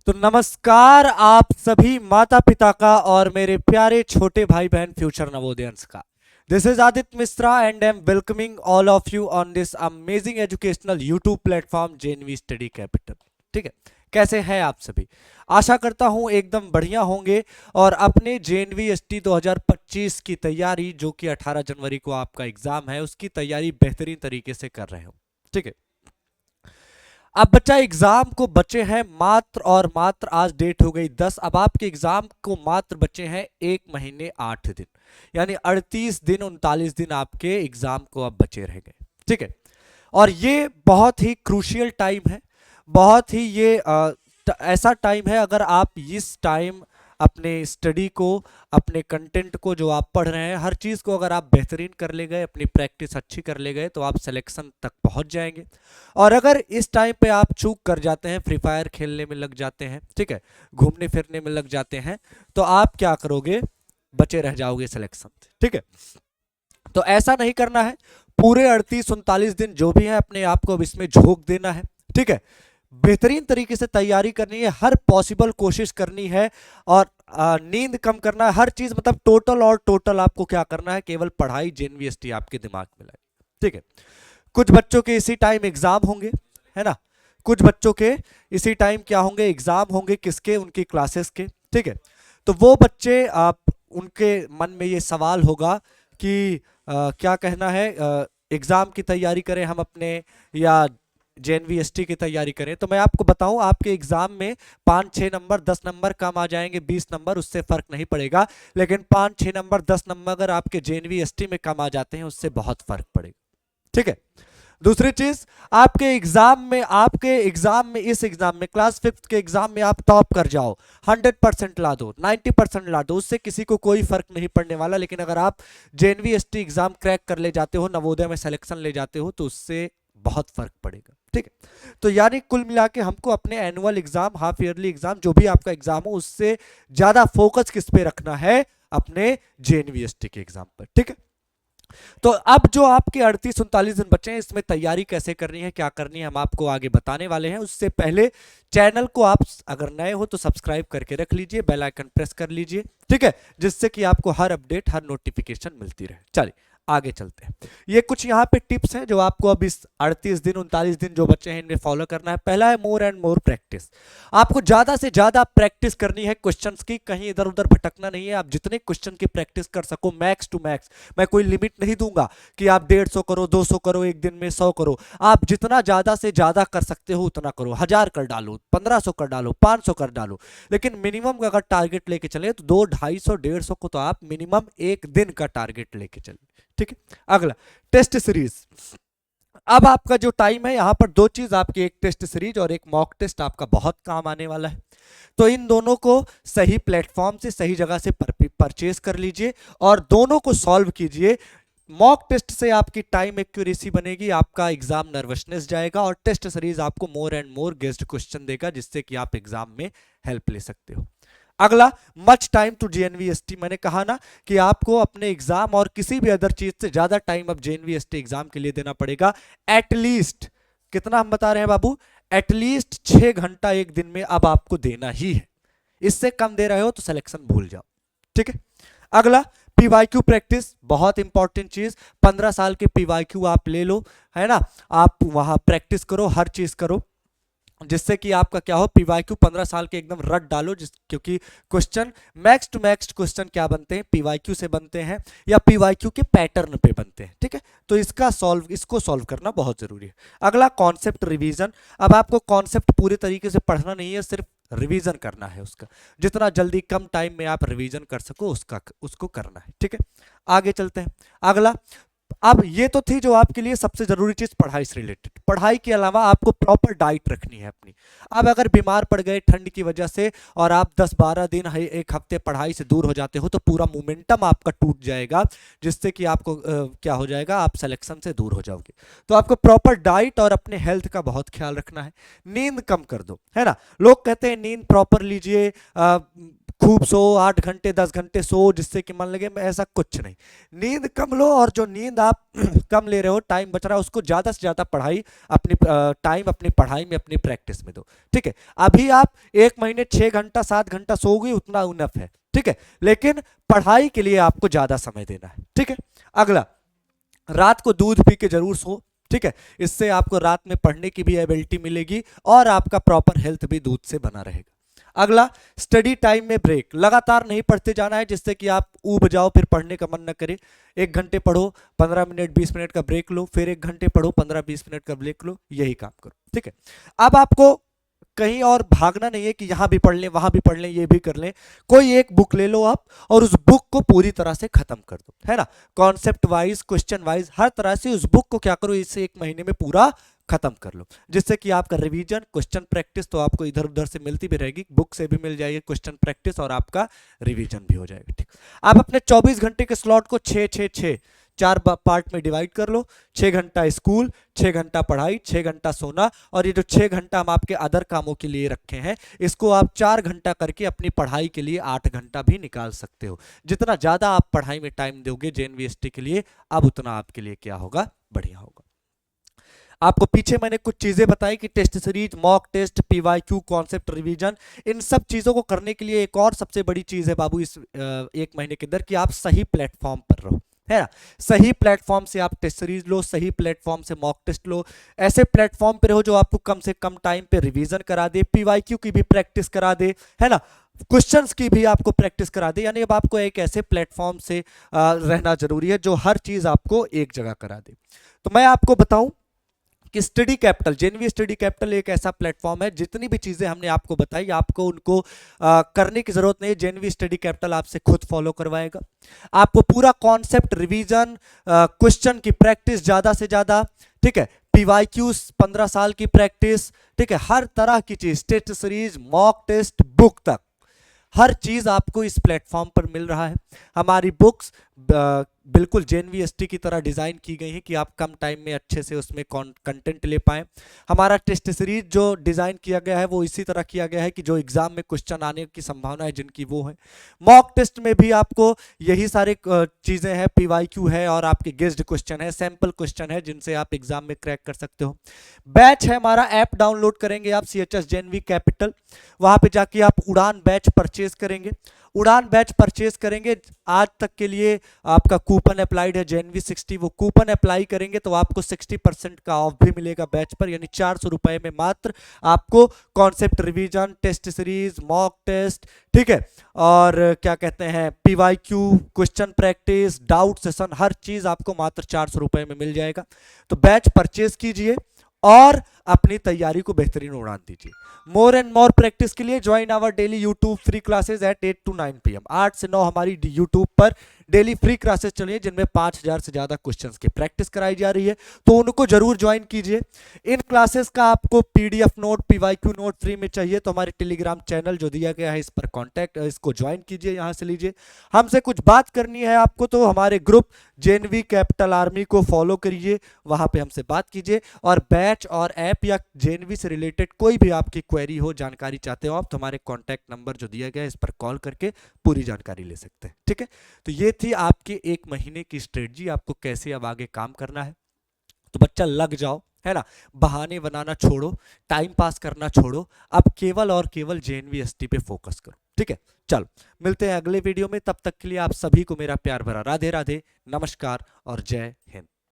तो नमस्कार आप सभी माता पिता का और मेरे प्यारे छोटे भाई बहन फ्यूचर नवोदयंस का। This is Aditya Mishra and I am welcoming all of you on this amazing educational YouTube platform JNV study capital. ठीक है, कैसे हैं आप सभी? आशा करता हूं एकदम बढ़िया होंगे और अपने जेएनवी एसटी 2025 की तैयारी, जो कि 18 जनवरी को आपका एग्जाम है, उसकी तैयारी बेहतरीन तरीके से कर रहे हो। ठीक है, अब बच्चा एग्जाम को बचे हैं मात्र और मात्र, आज डेट हो गई 10, अब आपके एग्जाम को मात्र बचे हैं 1 महीने 8 दिन, यानी 38 दिन 39 दिन आपके एग्जाम को अब बचे रह गए। ठीक है, और ये बहुत ही क्रूशियल टाइम है, बहुत ही ये ऐसा टाइम है, अगर आप इस टाइम अपने स्टडी को, अपने कंटेंट को, जो आप पढ़ रहे हैं, हर चीज़ को अगर आप बेहतरीन कर ले गए, अपनी प्रैक्टिस अच्छी कर ले गए, तो आप सिलेक्शन तक पहुंच जाएंगे। और अगर इस टाइम पे आप चूक कर जाते हैं, फ्री फायर खेलने में लग जाते हैं, ठीक है, घूमने फिरने में लग जाते हैं, तो आप क्या करोगे? बचे रह जाओगे सिलेक्शन से। ठीक है, तो ऐसा नहीं करना है। पूरे 38 39 दिन जो भी है, अपने आप को अब इसमें झोंक देना है। ठीक है, बेहतरीन तरीके से तैयारी करनी है, हर पॉसिबल कोशिश करनी है, और नींद कम करना है, हर चीज मतलब टोटल और टोटल आपको क्या करना है, केवल पढ़ाई जेएनवीएसटी आपके दिमाग में लाए। ठीक है, कुछ बच्चों के इसी टाइम एग्जाम होंगे, है ना, कुछ बच्चों के इसी टाइम क्या होंगे, एग्जाम होंगे, किसके? उनकी क्लासेस के। ठीक है, तो वो बच्चे, आप उनके मन में ये सवाल होगा कि क्या कहना है, एग्जाम की तैयारी करें हम अपने, या जेएनवीएसटी की तैयारी करें? तो मैं आपको बताऊं, आपके एग्जाम में 5 6 नंबर 10 नंबर कम आ जाएंगे, 20 नंबर, उससे फर्क नहीं पड़ेगा, लेकिन 5 6 नंबर 10 नंबर अगर आपके जेएनवीएसटी में कम आ जाते हैं, उससे बहुत फर्क पड़ेगा। ठीक है, दूसरी चीज, आपके एग्जाम में इस एग्जाम में क्लास 5 के एग्जाम में आप टॉप कर जाओ, 100% ला दो, 90% ला दो, उससे किसी को कोई फर्क नहीं पड़ने वाला। लेकिन अगर आप जेएनवीएसटी एग्जाम क्रैक कर ले जाते हो, नवोदय में सिलेक्शन ले जाते हो, तो उससे बहुत फर्क पड़ेगा। ठीक है, तो यानी कुल मिला के हमको अपने annual exam, half yearly exam, जो भी आपका एग्जाम हो, उससे ज्यादा फोकस किस पे रखना है? अपने जेएनवीएसटी के एग्जाम पर। ठीक है, तो अब जो आपके 38 39 दिन बचे हैं, इसमें तैयारी कैसे करनी है, क्या करनी है, हम आपको आगे बताने वाले हैं। उससे पहले चैनल को आप अगर नए हो तो सब्सक्राइब करके रख लीजिए, बेल आइकन प्रेस कर लीजिए, ठीक है, जिससे कि आपको हर अपडेट, हर नोटिफिकेशन मिलती रहे। चलिए आगे चलते हैं। ये कुछ यहाँ पे टिप्स हैं जो आपको अब इस 38 दिन 39 दिन जो बचे हैं, इनमें फॉलो करना है। पहला है मोर एंड मोर प्रैक्टिस। आपको ज्यादा से ज्यादा प्रैक्टिस करनी है क्वेश्चंस की, कहीं इधर उधर भटकना नहीं है। आप जितने क्वेश्चन की प्रैक्टिस कर सको, मैक्स टू मैक्स, मैं कोई लिमिट नहीं दूंगा कि आप 150 करो, 200 करो, एक दिन में 100 करो। आप जितना ज्यादा से ज्यादा कर सकते हो उतना करो, 1000 कर डालो, 1500 कर डालो, 500 कर डालो, लेकिन मिनिमम अगर टारगेट लेके चले तो 200 250 150 को तो आप मिनिमम एक दिन का टारगेट लेके चलिए। ठीक है, अगला टेस्ट सीरीज। अब आपका जो टाइम है, यहां पर दो चीज आपकी, एक टेस्ट सीरीज और एक मॉक टेस्ट, आपका बहुत काम आने वाला है। तो इन दोनों को सही प्लेटफॉर्म से, सही जगह से परचेज कर लीजिए और दोनों को सॉल्व कीजिए। मॉक टेस्ट से आपकी टाइम एक्यूरेसी बनेगी, आपका एग्जाम नर्वसनेस जाएगा, और टेस्ट सीरीज आपको more and more guessed question देगा, जिससे कि आप एग्जाम में हेल्प ले सकते हो। अगला, मच टाइम टू जेएनवीएसटी। मैंने कहा ना कि आपको अपने एग्जाम और किसी भी अदर चीज से ज्यादा टाइम अब जेएनवीएसटी एग्जाम के लिए देना पड़ेगा। एटलीस्ट कितना हम बता रहे हैं बाबू? एटलीस्ट 6 घंटा एक दिन में अब आपको देना ही है। इससे कम दे रहे हो तो सिलेक्शन भूल जाओ। ठीक है, अगला, पीवाईक्यू प्रैक्टिस, बहुत इंपॉर्टेंट चीज। 15 साल के पीवाईक्यू आप ले लो, है ना, आप वहां प्रैक्टिस करो, हर चीज करो, जिससे कि आपका क्या हो, पीवाईक्यू 15 साल के एकदम रट डालो, क्योंकि question max to max question क्या बनते हैं, पीवाईक्यू से बनते हैं या पीवाईक्यू के पैटर्न पे बनते हैं। ठीक है, तो इसको सॉल्व करना बहुत जरूरी है। अगला, कॉन्सेप्ट रिवीजन। अब आपको कॉन्सेप्ट पूरे तरीके से पढ़ना नहीं है, सिर्फ रिवीजन करना है उसका, जितना जल्दी कम टाइम में आप रिवीजन कर सको उसको करना है। ठीक है, आगे चलते हैं। अगला, अब ये तो थी जो आपके लिए सबसे जरूरी चीज, पढ़ाई से रिलेटेड। पढ़ाई के अलावा आपको प्रॉपर डाइट रखनी है अपनी। अब अगर बीमार पड़ गए ठंड की वजह से और आप 10 12 दिन, एक हफ्ते पढ़ाई से दूर हो जाते हो, तो पूरा मोमेंटम आपका टूट जाएगा, जिससे कि आपको क्या हो जाएगा, आप सिलेक्शन से दूर हो जाओगे। तो आपको प्रॉपर डाइट और अपने हेल्थ का बहुत ख्याल रखना है। नींद कम कर दो, है ना। लोग कहते हैं नींद प्रॉपर लीजिए, खूब सो, 8 घंटे 10 घंटे सो जिससे कि मन लगे, मैं ऐसा कुछ नहीं। नींद कम लो, और जो नींद आप कम ले रहे हो, टाइम बच रहा है, उसको ज्यादा से ज्यादा पढ़ाई अपनी टाइम अपनी पढ़ाई में अपनी प्रैक्टिस में दो। ठीक है, अभी आप 1 महीने 6 घंटा 7 घंटा सोओगे उतना उनफ है। ठीक है, लेकिन पढ़ाई के लिए आपको ज्यादा समय देना है। ठीक है, अगला, रात को दूध पी के जरूर सो। ठीक है, इससे आपको रात में पढ़ने की भी एबिलिटी मिलेगी और आपका प्रॉपर हेल्थ भी दूध से बना रहेगा। अगला, स्टडी टाइम में ब्रेक, लगातार नहीं पढ़ते जाना है जिससे कि आप ऊब जाओ, फिर पढ़ने का मन न करे। 1 घंटे पढ़ो, 15 मिनट 20 मिनट का ब्रेक लो, फिर 1 घंटे पढ़ो, 15 20 मिनट का ब्रेक लो, यही काम करो। ठीक है, अब आपको कहीं और भागना नहीं है कि यहां भी पढ़ लें वहां भी पढ़ लें ये भी कर लें। कोई एक बुक ले लो आप और उस बुक को पूरी तरह से खत्म कर दो, है ना, कॉन्सेप्ट वाइज क्वेश्चन वाइज हर तरह से उस बुक को क्या करो, इसे 1 महीने में पूरा खत्म कर लो, जिससे कि आपका रिवीजन क्वेश्चन प्रैक्टिस तो आपको इधर उधर से मिलती भी रहेगी, बुक से भी मिल जाएगी क्वेश्चन प्रैक्टिस और आपका रिवीजन भी हो जाएगा। ठीक, आप अपने 24 घंटे के स्लॉट को 6 6 6 चार पार्ट में डिवाइड कर लो। 6 घंटा स्कूल, 6 घंटा पढ़ाई, 6 घंटा सोना, और ये जो 6 घंटा हम आपके अदर कामों के लिए रखे हैं, इसको आप 4 घंटा करके अपनी पढ़ाई के लिए 8 घंटा भी निकाल सकते हो। जितना ज्यादा आप पढ़ाई में टाइम दोगे जेएनवीएसटी के लिए, अब उतना आपके लिए क्या होगा, बढ़िया होगा। आपको पीछे मैंने कुछ चीजें बताई कि test series, mock test, PYQ, concept revision, इन सब चीजों को करने के लिए एक और सबसे बड़ी चीज है बाबू इस 1 महीने के अंदर, कि आप सही प्लेटफॉर्म पर रहो, है ना। सही प्लेटफॉर्म से आप टेस्ट सीरीज लो, सही प्लेटफॉर्म से मॉक टेस्ट लो, ऐसे प्लेटफॉर्म पे रहो जो आपको कम से कम टाइम पे रिवीजन करा दे, पीवाईक्यू की भी प्रैक्टिस करा दे, है ना, क्वेश्चंस की भी आपको प्रैक्टिस करा दे। यानी अब आपको एक ऐसे प्लेटफॉर्म से रहना जरूरी है जो हर चीज आपको एक जगह करा दे। तो मैं आपको बताऊं कि study capital, JNV study capital एक ऐसा प्लेटफॉर्म है, जितनी भी चीजें हमने आपको बताई आपको उनको करने की जरूरत नहीं है, जेएनवी स्टडी कैपिटल आपसे खुद फॉलो करवाएगा। आपको पूरा कॉन्सेप्ट रिवीजन, क्वेश्चन की प्रैक्टिस ज्यादा से ज्यादा, ठीक है, पीवाईक्यूज 15 साल की प्रैक्टिस, ठीक है, हर तरह की चीज, test series, mock test, book तक हर चीज आपको इस प्लेटफॉर्म पर मिल रहा है। हमारी बुक्स बिल्कुल जेएनवीएसटी की तरह डिजाइन की गई है कि आप कम टाइम में अच्छे से उसमें कंटेंट ले पाएं। हमारा टेस्ट सीरीज जो डिजाइन किया गया है वो इसी तरह किया गया है कि जो एग्जाम में क्वेश्चन आने की संभावना है जिनकी, वो है। मॉक टेस्ट में भी आपको यही सारे चीजें हैं, पीवाईक्यू है और आपके गेस्ड क्वेश्चन है, सैंपल क्वेश्चन है जिनसे आप एग्जाम में क्रैक कर सकते हो। बैच है हमारा, ऐप डाउनलोड करेंगे आप CHS जेएनवी कैपिटल, वहां पे जाके आप उड़ान बैच परचेज करेंगे। उड़ान बैच परचेज करेंगे, आज तक के लिए आपका कूपन अप्लाइड है जेएनवी 60, वो कूपन अप्लाई करेंगे तो आपको 60% का ऑफ भी मिलेगा बैच पर, यानी 400 रुपए में मात्र आपको concept revision, test series, mock test, ठीक है, और क्या कहते हैं PYQ, question practice, doubt session, हर चीज आपको मात्र 400 रुपए में मिल जाएगा। तो बैच परचेज कीजिए और अपनी तैयारी को बेहतरीन उड़ान दीजिए। मोर एंड मोर प्रैक्टिस के लिए join our daily YouTube free classes at 8 to 9 PM। 8 से 9 हमारी यूट्यूब पर डेली फ्री क्लासेस चल रही है जिनमें 5000 से ज्यादा क्वेश्चंस की प्रैक्टिस कराई जा रही है, तो उनको जरूर ज्वाइन कीजिए। इन क्लासेस का आपको PDF note, PYQ note free में चाहिए तो हमारे टेलीग्राम चैनल जो दिया गया है इस पर कॉन्टैक्ट, इसको ज्वाइन कीजिए, यहां से लीजिए। हमसे कुछ बात करनी है आपको तो हमारे ग्रुप जेएनवी कैपिटल आर्मी को फॉलो करिए, वहां पे हमसे बात कीजिए। और बैच और ऐप या जेएनवी से रिलेटेड कोई भी आपकी क्वेरी हो, जानकारी चाहते हो आप, तो हमारे कॉन्टैक्ट नंबर जो दिया गया है इस पर कॉल करके पूरी जानकारी ले सकते हैं। ठीक है, तो ये थी आपके 1 महीने की स्ट्रेटजी, आपको कैसे अब आगे काम करना है। तो बच्चा लग जाओ, है ना, बहाने बनाना छोड़ो, टाइम पास करना छोड़ो, अब केवल और केवल जेएनवीएसटी पे फोकस करो। ठीक है, चलो मिलते हैं अगले वीडियो में, तब तक के लिए आप सभी को मेरा प्यार भरा राधे राधे, नमस्कार और जय हिंद।